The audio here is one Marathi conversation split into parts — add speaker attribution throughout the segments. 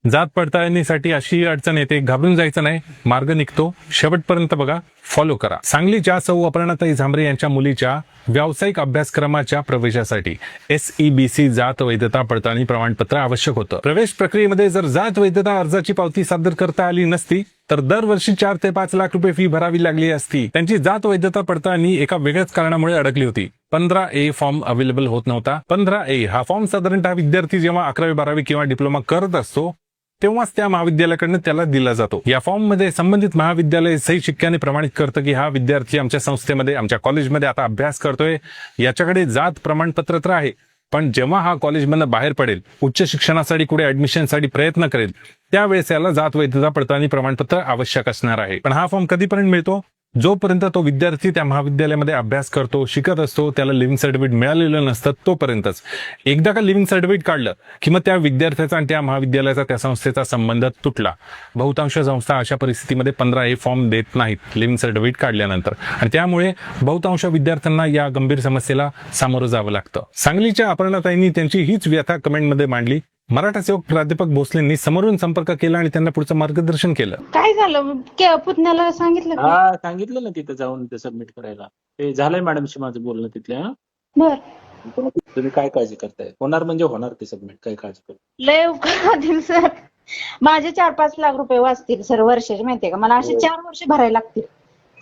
Speaker 1: जात पडताळणीसाठी अशी अडचण येते, घाबरून जायचं नाही, मार्ग निघतो. शेवटपर्यंत बघा, फॉलो करा. सांगलीच्या सौ अपर्णाताई झांबरे यांच्या मुलीच्या व्यावसायिक अभ्यासक्रमाच्या प्रवेशासाठी SEBC जात वैधता पडताळणी प्रमाणपत्र आवश्यक होतं. प्रवेश प्रक्रियेमध्ये जर जात वैधता अर्जाची पावती सादर करता आली नसती तर दरवर्षी 4 ते 5 लाख रुपये फी भरावी लागली असती. त्यांची जात वैधता पडताळणी एका वेगळ्याच कारणामुळे अडकली होती. 15A फॉर्म अवेलेबल होत नव्हता. 15A हा फॉर्म साधारणतः विद्यार्थी जेव्हा 11वी 12वी किंवा डिप्लोमा करत असतो तेव्हाच त्या महाविद्यालयाकडनं त्याला दिला जातो. या फॉर्म मध्ये संबंधित महाविद्यालय सही शिक्क्याने प्रमाणित करतं की हा विद्यार्थी आमच्या संस्थेमध्ये, आमच्या कॉलेजमध्ये आता अभ्यास करतोय, याच्याकडे जात प्रमाणपत्र तर आहे. पण जेव्हा हा कॉलेजमधनं बाहेर पडेल, उच्च शिक्षणासाठी कुठे ऍडमिशनसाठी प्रयत्न करेल, त्यावेळेस याला जात वैधता पडताळणी प्रमाणपत्र आवश्यक असणार आहे. पण हा फॉर्म कधीपर्यंत मिळतो? जोपर्यंत तो विद्यार्थी त्या महाविद्यालयामध्ये अभ्यास करतो, शिकत असतो, त्याला लिव्हिंग सर्टिफिकेट मिळालेलं नसतं तोपर्यंतच. एकदा का लिव्हिंग सर्टिफिकेट काढलं की मग त्या विद्यार्थ्याचा आणि त्या महाविद्यालयाचा, त्या संस्थेचा संबंध तुटला. बहुतांश संस्था अशा परिस्थितीमध्ये 15A फॉर्म देत नाहीत लिव्हिंग सर्टिफिकेट काढल्यानंतर, आणि त्यामुळे बहुतांश विद्यार्थ्यांना या गंभीर समस्येला सामोरं जावं लागतं. सांगलीच्या अपर्णाताईंनी त्यांची हीच व्यथा कमेंटमध्ये मांडली. मराठा सेवक प्राध्यापक भोसलेंनी समोरून संपर्क केला आणि त्यांना पुढचं मार्गदर्शन केलं.
Speaker 2: काय झालं? पुतण्याला सांगितलं का?
Speaker 3: हा, सांगितलं ना तिथं जाऊन ते सबमिट करायला. ते झालंय मॅडमशी माझं बोलणं तिथल्या.
Speaker 2: बर,
Speaker 3: तुम्ही काय काळजी करताय? होणार म्हणजे होणार ते सबमिट, काय काळजी करताय?
Speaker 2: लय उपकार दिल सर. माझे 4-5 लाख रुपये वाचतील सर वर्षाचे, माहितीये का? मला असे 4 वर्ष भरायला लागतील.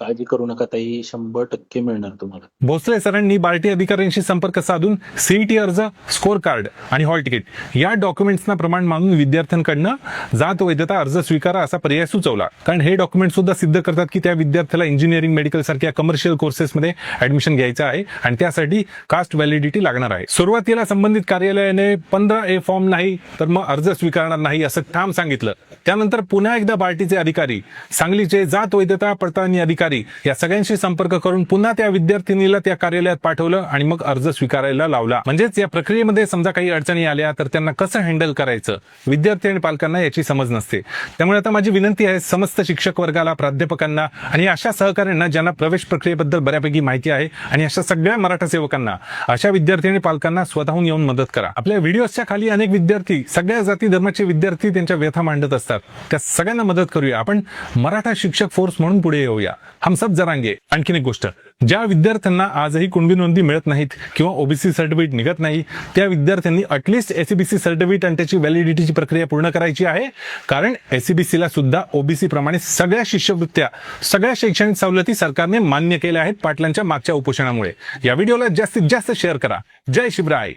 Speaker 3: काळजी करू नका ताई, 100% मिळणार तुम्हाला.
Speaker 1: भोसले सरांनी बार्टी अधिकाऱ्यांशी संपर्क साधून CET अर्ज, स्कोर कार्ड आणि हॉल तिकीट या डॉक्युमेंट्सना प्रमाण मानून विद्यार्थ्यांकडनं जात वैधता अर्ज स्वीकारा असा पर्याय सुचवला. कारण हे डॉक्युमेंट सुद्धा सिद्ध करतात की त्या विद्यार्थ्याला इंजिनिअरिंग, मेडिकल सारख्या कमर्शियल कोर्सेसमध्ये ऍडमिशन घ्यायचं आहे आणि त्यासाठी कास्ट व्हॅलिडिटी लागणार आहे. सुरुवातीला संबंधित कार्यालयाने 15A फॉर्म नाही तर मग अर्ज स्वीकारणार नाही असं ठाम सांगितलं. त्यानंतर पुन्हा एकदा बार्टीचे अधिकारी, सांगलीचे जात वैधता पडताळणी अधिकारी या सगळ्यांशी संपर्क करून पुन्हा त्या विद्यार्थिनीला त्या कार्यालयात पाठवलं आणि मग अर्ज स्वीकारायला लावला. म्हणजेच या प्रक्रियेमध्ये समजा काही अडचणी आल्या तर त्यांना कसं हँडल करायचं, विद्यार्थी आणि पालकांना याची समज नसते. त्यामुळे आता माझी विनंती आहे समस्त शिक्षक वर्गाला, प्राध्यापकांना आणि अशा सहकाऱ्यांना ज्यांना प्रवेश प्रक्रियेबद्दल बऱ्यापैकी माहिती आहे आणि अशा सगळ्या मराठा सेवकांना, अशा विद्यार्थी आणि पालकांना स्वतःहून येऊन मदत करा. आपल्या व्हिडिओच्या खाली अनेक विद्यार्थी, सगळ्या जाती धर्माचे विद्यार्थी त्यांच्या व्यथा मांडत असतात. त्या सगळ्यांना मदत करूया. आपण मराठा शिक्षक फोर्स म्हणून पुढे येऊया. हम सब जरांगे. आणखीन एक गोष्ट, ज्या विद्यार्थ्यांना आजही कुणबी नोंदी मिळत नाहीत किंवा OBC सर्टिफिकेट निघत नाही, त्या विद्यार्थ्यांनी अटलिस्ट SEBC सर्टिफिकेट आणि त्याची व्हॅलिडिटीची प्रक्रिया पूर्ण करायची आहे. कारण SEBCला सुद्धा OBC प्रमाणे सगळ्या शिष्यवृत्त्या, सगळ्या शैक्षणिक सवलती सरकारने मान्य केल्या आहेत पाटलांच्या मागच्या उपोषणामुळे. या व्हिडिओला जास्तीत जास्त शेअर करा. जय शिवराय.